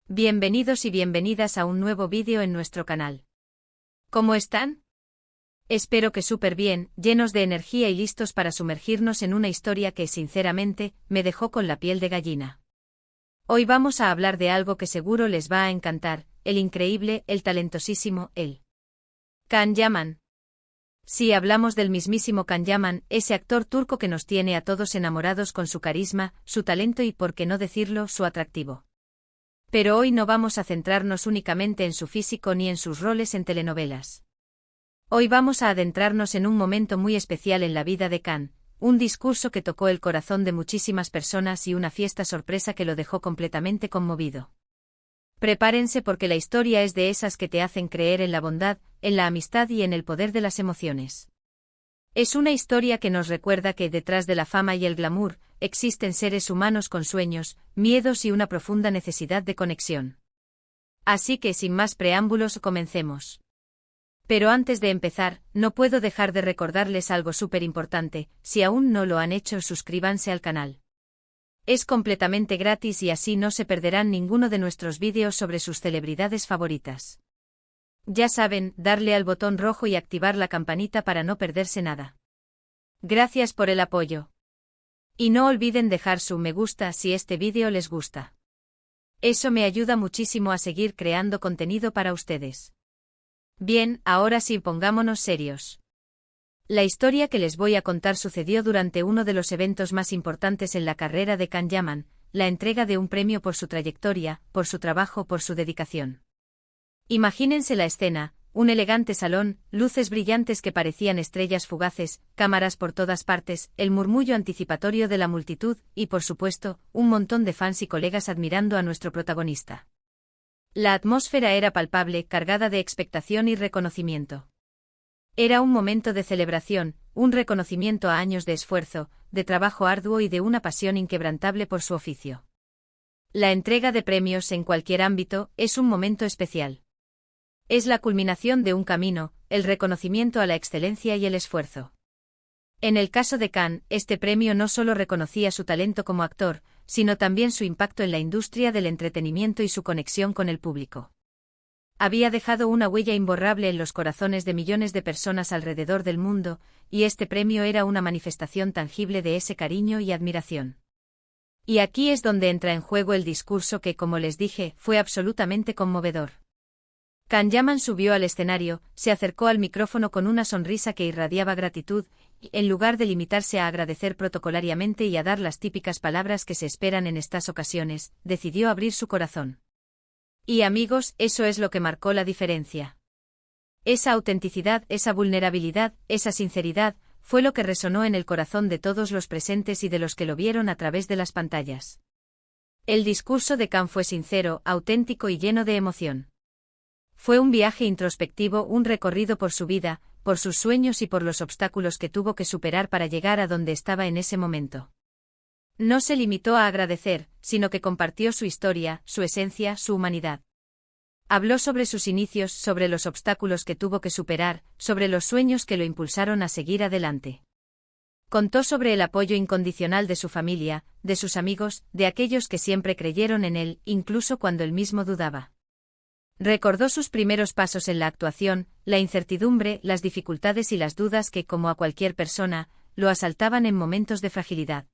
Bienvenidos y bienvenidas a un nuevo vídeo en nuestro canal. ¿Cómo están? Espero que súper bien, llenos de energía y listos para sumergirnos en una historia que, sinceramente, me dejó con la piel de gallina. Hoy vamos a hablar de algo que seguro les va a encantar, el increíble, el talentosísimo, el Can Yaman. Sí, hablamos del mismísimo Can Yaman, ese actor turco que nos tiene a todos enamorados con su carisma, su talento y, por qué no decirlo, su atractivo. Pero hoy no vamos a centrarnos únicamente en su físico ni en sus roles en telenovelas. Hoy vamos a adentrarnos en un momento muy especial en la vida de Can, un discurso que tocó el corazón de muchísimas personas y una fiesta sorpresa que lo dejó completamente conmovido. Prepárense porque la historia es de esas que te hacen creer en la bondad, en la amistad y en el poder de las emociones. Es una historia que nos recuerda que detrás de la fama y el glamour, existen seres humanos con sueños, miedos y una profunda necesidad de conexión. Así que sin más preámbulos comencemos. Pero antes de empezar, no puedo dejar de recordarles algo súper importante: si aún no lo han hecho, suscríbanse al canal. Es completamente gratis y así no se perderán ninguno de nuestros vídeos sobre sus celebridades favoritas. Ya saben, darle al botón rojo y activar la campanita para no perderse nada. Gracias por el apoyo. Y no olviden dejar su me gusta si este vídeo les gusta. Eso me ayuda muchísimo a seguir creando contenido para ustedes. Bien, ahora sí, pongámonos serios. La historia que les voy a contar sucedió durante uno de los eventos más importantes en la carrera de Can Yaman, la entrega de un premio por su trayectoria, por su trabajo, por su dedicación. Imagínense la escena: un elegante salón, luces brillantes que parecían estrellas fugaces, cámaras por todas partes, el murmullo anticipatorio de la multitud y, por supuesto, un montón de fans y colegas admirando a nuestro protagonista. La atmósfera era palpable, cargada de expectación y reconocimiento. Era un momento de celebración, un reconocimiento a años de esfuerzo, de trabajo arduo y de una pasión inquebrantable por su oficio. La entrega de premios en cualquier ámbito es un momento especial. Es la culminación de un camino, el reconocimiento a la excelencia y el esfuerzo. En el caso de Can, este premio no solo reconocía su talento como actor, sino también su impacto en la industria del entretenimiento y su conexión con el público. Había dejado una huella imborrable en los corazones de millones de personas alrededor del mundo, y este premio era una manifestación tangible de ese cariño y admiración. Y aquí es donde entra en juego el discurso que, como les dije, fue absolutamente conmovedor. Can Yaman subió al escenario, se acercó al micrófono con una sonrisa que irradiaba gratitud, y, en lugar de limitarse a agradecer protocolariamente y a dar las típicas palabras que se esperan en estas ocasiones, decidió abrir su corazón. Y amigos, eso es lo que marcó la diferencia. Esa autenticidad, esa vulnerabilidad, esa sinceridad, fue lo que resonó en el corazón de todos los presentes y de los que lo vieron a través de las pantallas. El discurso de Can fue sincero, auténtico y lleno de emoción. Fue un viaje introspectivo, un recorrido por su vida, por sus sueños y por los obstáculos que tuvo que superar para llegar a donde estaba en ese momento. No se limitó a agradecer, sino que compartió su historia, su esencia, su humanidad. Habló sobre sus inicios, sobre los obstáculos que tuvo que superar, sobre los sueños que lo impulsaron a seguir adelante. Contó sobre el apoyo incondicional de su familia, de sus amigos, de aquellos que siempre creyeron en él, incluso cuando él mismo dudaba. Recordó sus primeros pasos en la actuación, la incertidumbre, las dificultades y las dudas que, como a cualquier persona, lo asaltaban en momentos de fragilidad.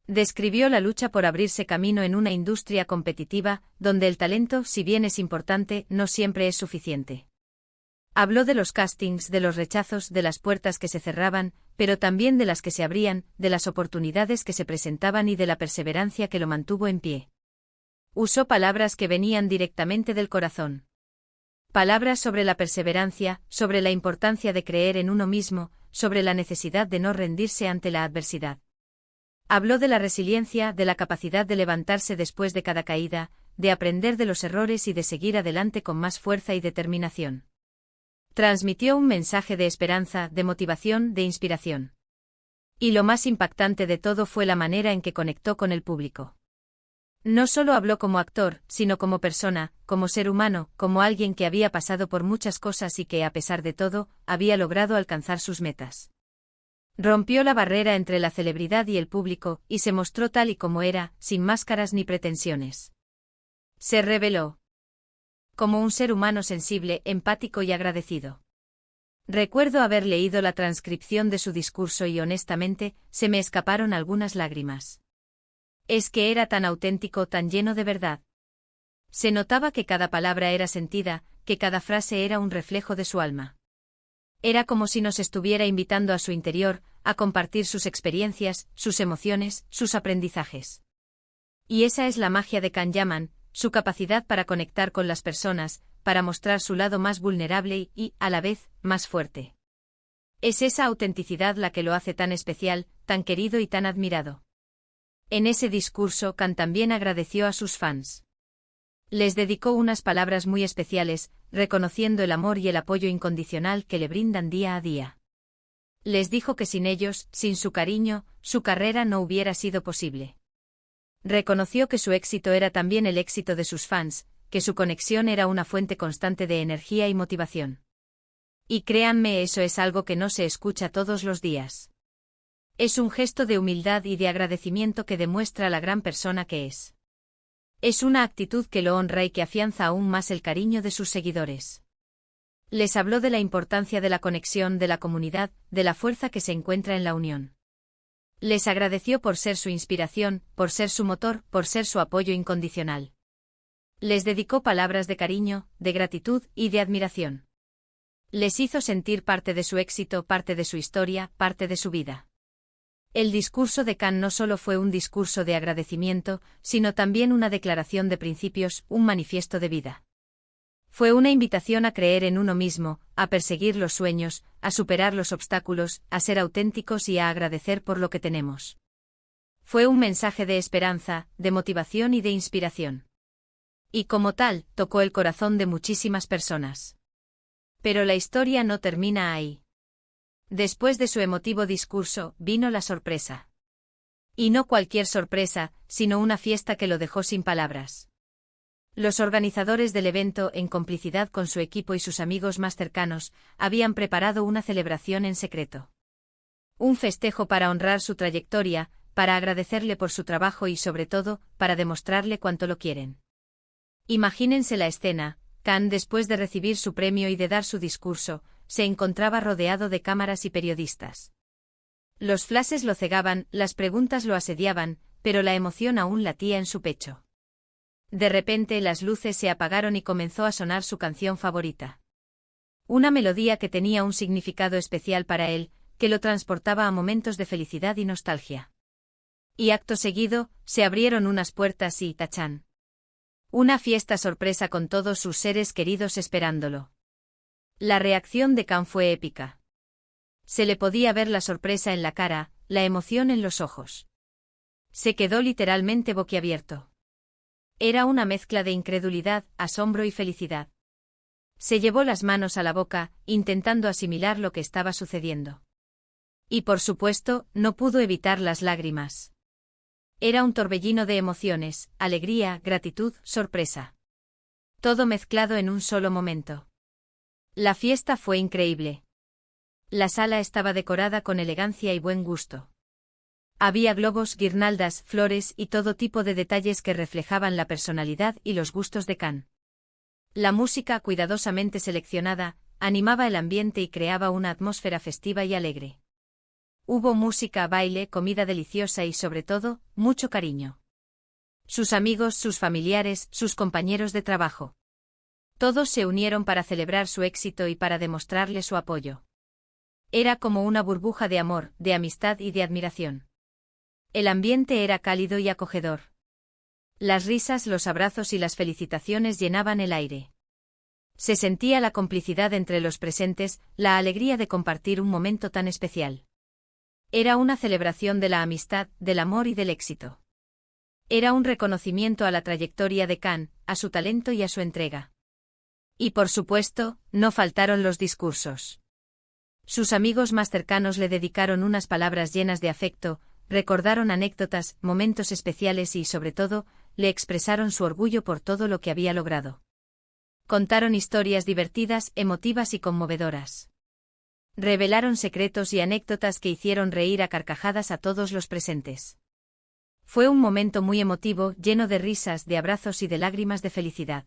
Describió la lucha por abrirse camino en una industria competitiva, donde el talento, si bien es importante, no siempre es suficiente. Habló de los castings, de los rechazos, de las puertas que se cerraban, pero también de las que se abrían, de las oportunidades que se presentaban y de la perseverancia que lo mantuvo en pie. Usó palabras que venían directamente del corazón. Palabras sobre la perseverancia, sobre la importancia de creer en uno mismo, sobre la necesidad de no rendirse ante la adversidad. Habló de la resiliencia, de la capacidad de levantarse después de cada caída, de aprender de los errores y de seguir adelante con más fuerza y determinación. Transmitió un mensaje de esperanza, de motivación, de inspiración. Y lo más impactante de todo fue la manera en que conectó con el público. No solo habló como actor, sino como persona, como ser humano, como alguien que había pasado por muchas cosas y que, a pesar de todo, había logrado alcanzar sus metas. Rompió la barrera entre la celebridad y el público, y se mostró tal y como era, sin máscaras ni pretensiones. Se reveló como un ser humano sensible, empático y agradecido. Recuerdo haber leído la transcripción de su discurso y honestamente, se me escaparon algunas lágrimas. Es que era tan auténtico, tan lleno de verdad. Se notaba que cada palabra era sentida, que cada frase era un reflejo de su alma. Era como si nos estuviera invitando a su interior, a compartir sus experiencias, sus emociones, sus aprendizajes. Y esa es la magia de Can Yaman, su capacidad para conectar con las personas, para mostrar su lado más vulnerable y, a la vez, más fuerte. Es esa autenticidad la que lo hace tan especial, tan querido y tan admirado. En ese discurso, Can también agradeció a sus fans. Les dedicó unas palabras muy especiales, reconociendo el amor y el apoyo incondicional que le brindan día a día. Les dijo que sin ellos, sin su cariño, su carrera no hubiera sido posible. Reconoció que su éxito era también el éxito de sus fans, que su conexión era una fuente constante de energía y motivación. Y créanme, eso es algo que no se escucha todos los días. Es un gesto de humildad y de agradecimiento que demuestra la gran persona que es. Es una actitud que lo honra y que afianza aún más el cariño de sus seguidores. Les habló de la importancia de la conexión, de la comunidad, de la fuerza que se encuentra en la unión. Les agradeció por ser su inspiración, por ser su motor, por ser su apoyo incondicional. Les dedicó palabras de cariño, de gratitud y de admiración. Les hizo sentir parte de su éxito, parte de su historia, parte de su vida. El discurso de Can no solo fue un discurso de agradecimiento, sino también una declaración de principios, un manifiesto de vida. Fue una invitación a creer en uno mismo, a perseguir los sueños, a superar los obstáculos, a ser auténticos y a agradecer por lo que tenemos. Fue un mensaje de esperanza, de motivación y de inspiración. Y como tal, tocó el corazón de muchísimas personas. Pero la historia no termina ahí. Después de su emotivo discurso, vino la sorpresa. Y no cualquier sorpresa, sino una fiesta que lo dejó sin palabras. Los organizadores del evento, en complicidad con su equipo y sus amigos más cercanos, habían preparado una celebración en secreto. Un festejo para honrar su trayectoria, para agradecerle por su trabajo y sobre todo, para demostrarle cuánto lo quieren. Imagínense la escena. Can, después de recibir su premio y de dar su discurso, se encontraba rodeado de cámaras y periodistas. Los flashes lo cegaban, las preguntas lo asediaban, pero la emoción aún latía en su pecho. De repente las luces se apagaron y comenzó a sonar su canción favorita. Una melodía que tenía un significado especial para él, que lo transportaba a momentos de felicidad y nostalgia. Y acto seguido, se abrieron unas puertas y ¡tachán! Una fiesta sorpresa con todos sus seres queridos esperándolo. La reacción de Can fue épica. Se le podía ver la sorpresa en la cara, la emoción en los ojos. Se quedó literalmente boquiabierto. Era una mezcla de incredulidad, asombro y felicidad. Se llevó las manos a la boca, intentando asimilar lo que estaba sucediendo. Y por supuesto, no pudo evitar las lágrimas. Era un torbellino de emociones, alegría, gratitud, sorpresa. Todo mezclado en un solo momento. La fiesta fue increíble. La sala estaba decorada con elegancia y buen gusto. Había globos, guirnaldas, flores y todo tipo de detalles que reflejaban la personalidad y los gustos de Can. La música, cuidadosamente seleccionada, animaba el ambiente y creaba una atmósfera festiva y alegre. Hubo música, baile, comida deliciosa y, sobre todo, mucho cariño. Sus amigos, sus familiares, sus compañeros de trabajo. Todos se unieron para celebrar su éxito y para demostrarle su apoyo. Era como una burbuja de amor, de amistad y de admiración. El ambiente era cálido y acogedor. Las risas, los abrazos y las felicitaciones llenaban el aire. Se sentía la complicidad entre los presentes, la alegría de compartir un momento tan especial. Era una celebración de la amistad, del amor y del éxito. Era un reconocimiento a la trayectoria de Can, a su talento y a su entrega. Y por supuesto, no faltaron los discursos. Sus amigos más cercanos le dedicaron unas palabras llenas de afecto, recordaron anécdotas, momentos especiales y, sobre todo, le expresaron su orgullo por todo lo que había logrado. Contaron historias divertidas, emotivas y conmovedoras. Revelaron secretos y anécdotas que hicieron reír a carcajadas a todos los presentes. Fue un momento muy emotivo, lleno de risas, de abrazos y de lágrimas de felicidad.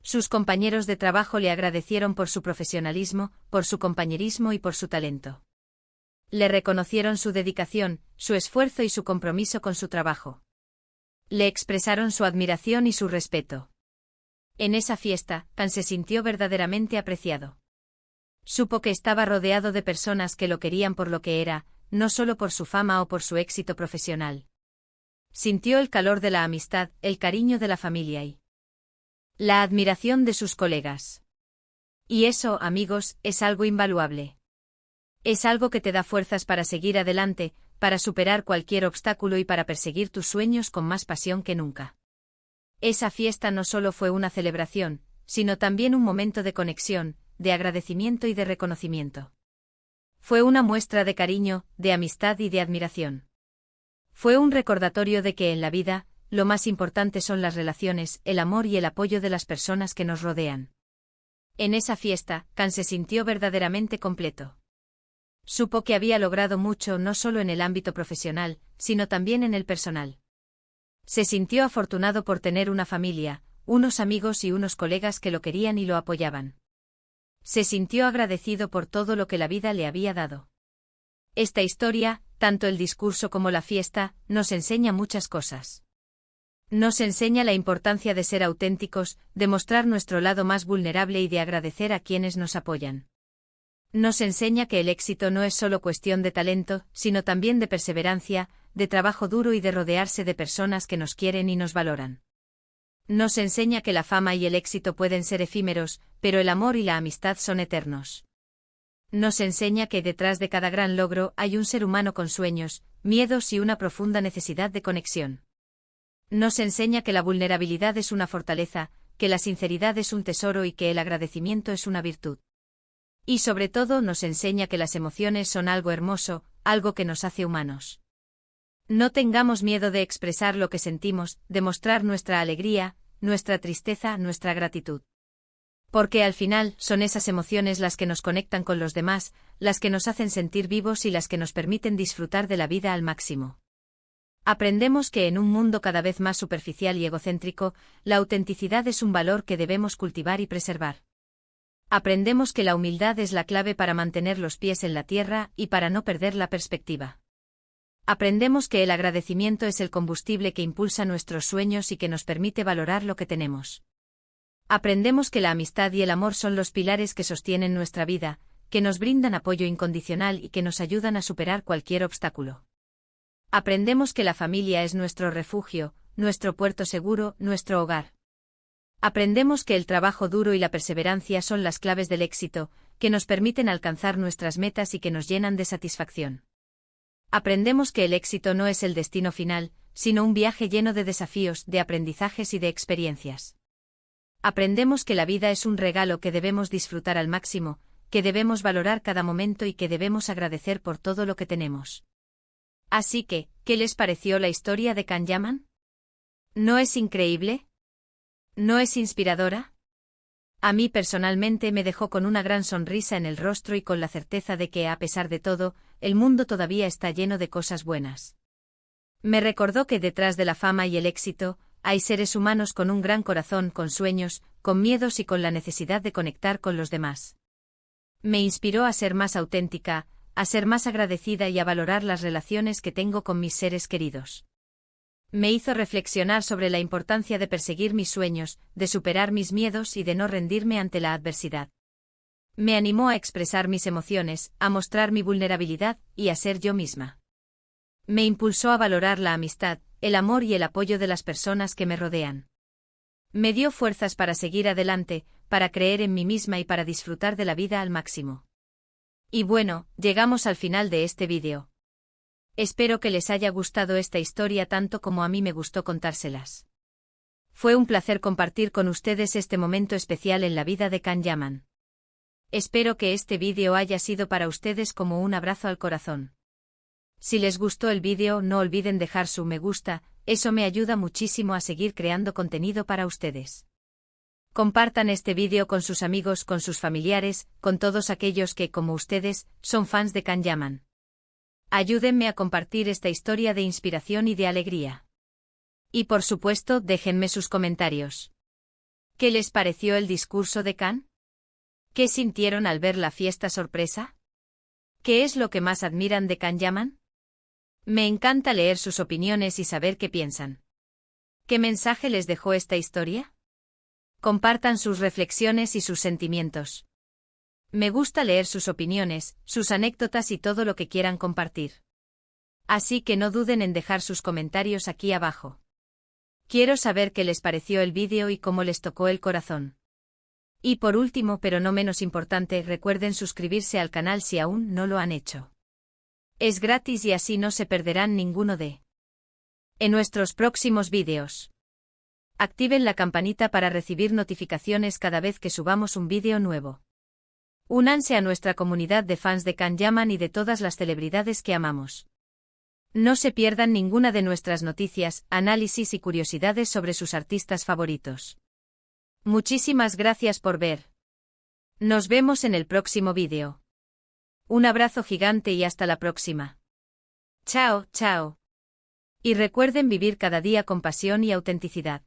Sus compañeros de trabajo le agradecieron por su profesionalismo, por su compañerismo y por su talento. Le reconocieron su dedicación, su esfuerzo y su compromiso con su trabajo. Le expresaron su admiración y su respeto. En esa fiesta, Kan se sintió verdaderamente apreciado. Supo que estaba rodeado de personas que lo querían por lo que era, no solo por su fama o por su éxito profesional. Sintió el calor de la amistad, el cariño de la familia y la admiración de sus colegas. Y eso, amigos, es algo invaluable. Es algo que te da fuerzas para seguir adelante, para superar cualquier obstáculo y para perseguir tus sueños con más pasión que nunca. Esa fiesta no solo fue una celebración, sino también un momento de conexión, de agradecimiento y de reconocimiento. Fue una muestra de cariño, de amistad y de admiración. Fue un recordatorio de que en la vida, lo más importante son las relaciones, el amor y el apoyo de las personas que nos rodean. En esa fiesta, Kan se sintió verdaderamente completo. Supo que había logrado mucho no solo en el ámbito profesional, sino también en el personal. Se sintió afortunado por tener una familia, unos amigos y unos colegas que lo querían y lo apoyaban. Se sintió agradecido por todo lo que la vida le había dado. Esta historia, tanto el discurso como la fiesta, nos enseña muchas cosas. Nos enseña la importancia de ser auténticos, de mostrar nuestro lado más vulnerable y de agradecer a quienes nos apoyan. Nos enseña que el éxito no es solo cuestión de talento, sino también de perseverancia, de trabajo duro y de rodearse de personas que nos quieren y nos valoran. Nos enseña que la fama y el éxito pueden ser efímeros, pero el amor y la amistad son eternos. Nos enseña que detrás de cada gran logro hay un ser humano con sueños, miedos y una profunda necesidad de conexión. Nos enseña que la vulnerabilidad es una fortaleza, que la sinceridad es un tesoro y que el agradecimiento es una virtud. Y sobre todo nos enseña que las emociones son algo hermoso, algo que nos hace humanos. No tengamos miedo de expresar lo que sentimos, de mostrar nuestra alegría, nuestra tristeza, nuestra gratitud. Porque al final son esas emociones las que nos conectan con los demás, las que nos hacen sentir vivos y las que nos permiten disfrutar de la vida al máximo. Aprendemos que en un mundo cada vez más superficial y egocéntrico, la autenticidad es un valor que debemos cultivar y preservar. Aprendemos que la humildad es la clave para mantener los pies en la tierra y para no perder la perspectiva. Aprendemos que el agradecimiento es el combustible que impulsa nuestros sueños y que nos permite valorar lo que tenemos. Aprendemos que la amistad y el amor son los pilares que sostienen nuestra vida, que nos brindan apoyo incondicional y que nos ayudan a superar cualquier obstáculo. Aprendemos que la familia es nuestro refugio, nuestro puerto seguro, nuestro hogar. Aprendemos que el trabajo duro y la perseverancia son las claves del éxito, que nos permiten alcanzar nuestras metas y que nos llenan de satisfacción. Aprendemos que el éxito no es el destino final, sino un viaje lleno de desafíos, de aprendizajes y de experiencias. Aprendemos que la vida es un regalo que debemos disfrutar al máximo, que debemos valorar cada momento y que debemos agradecer por todo lo que tenemos. Así que, ¿qué les pareció la historia de Kan Yaman? ¿No es increíble? ¿No es inspiradora? A mí personalmente me dejó con una gran sonrisa en el rostro y con la certeza de que, a pesar de todo, el mundo todavía está lleno de cosas buenas. Me recordó que detrás de la fama y el éxito, hay seres humanos con un gran corazón, con sueños, con miedos y con la necesidad de conectar con los demás. Me inspiró a ser más auténtica, a ser más agradecida y a valorar las relaciones que tengo con mis seres queridos. Me hizo reflexionar sobre la importancia de perseguir mis sueños, de superar mis miedos y de no rendirme ante la adversidad. Me animó a expresar mis emociones, a mostrar mi vulnerabilidad y a ser yo misma. Me impulsó a valorar la amistad, el amor y el apoyo de las personas que me rodean. Me dio fuerzas para seguir adelante, para creer en mí misma y para disfrutar de la vida al máximo. Y bueno, llegamos al final de este vídeo. Espero que les haya gustado esta historia tanto como a mí me gustó contárselas. Fue un placer compartir con ustedes este momento especial en la vida de Kan Yaman. Espero que este vídeo haya sido para ustedes como un abrazo al corazón. Si les gustó el vídeo, no olviden dejar su me gusta, eso me ayuda muchísimo a seguir creando contenido para ustedes. Compartan este vídeo con sus amigos, con sus familiares, con todos aquellos que, como ustedes, son fans de Kan Yaman. Ayúdenme a compartir esta historia de inspiración y de alegría. Y por supuesto, déjenme sus comentarios. ¿Qué les pareció el discurso de Khan? ¿Qué sintieron al ver la fiesta sorpresa? ¿Qué es lo que más admiran de Can Yaman? Me encanta leer sus opiniones y saber qué piensan. ¿Qué mensaje les dejó esta historia? Compartan sus reflexiones y sus sentimientos. Me gusta leer sus opiniones, sus anécdotas y todo lo que quieran compartir. Así que no duden en dejar sus comentarios aquí abajo. Quiero saber qué les pareció el vídeo y cómo les tocó el corazón. Y por último, pero no menos importante, recuerden suscribirse al canal si aún no lo han hecho. Es gratis y así no se perderán ninguno en nuestros próximos vídeos. Activen la campanita para recibir notificaciones cada vez que subamos un vídeo nuevo. Únanse a nuestra comunidad de fans de Can Yaman y de todas las celebridades que amamos. No se pierdan ninguna de nuestras noticias, análisis y curiosidades sobre sus artistas favoritos. Muchísimas gracias por ver. Nos vemos en el próximo vídeo. Un abrazo gigante y hasta la próxima. Chao, chao. Y recuerden vivir cada día con pasión y autenticidad.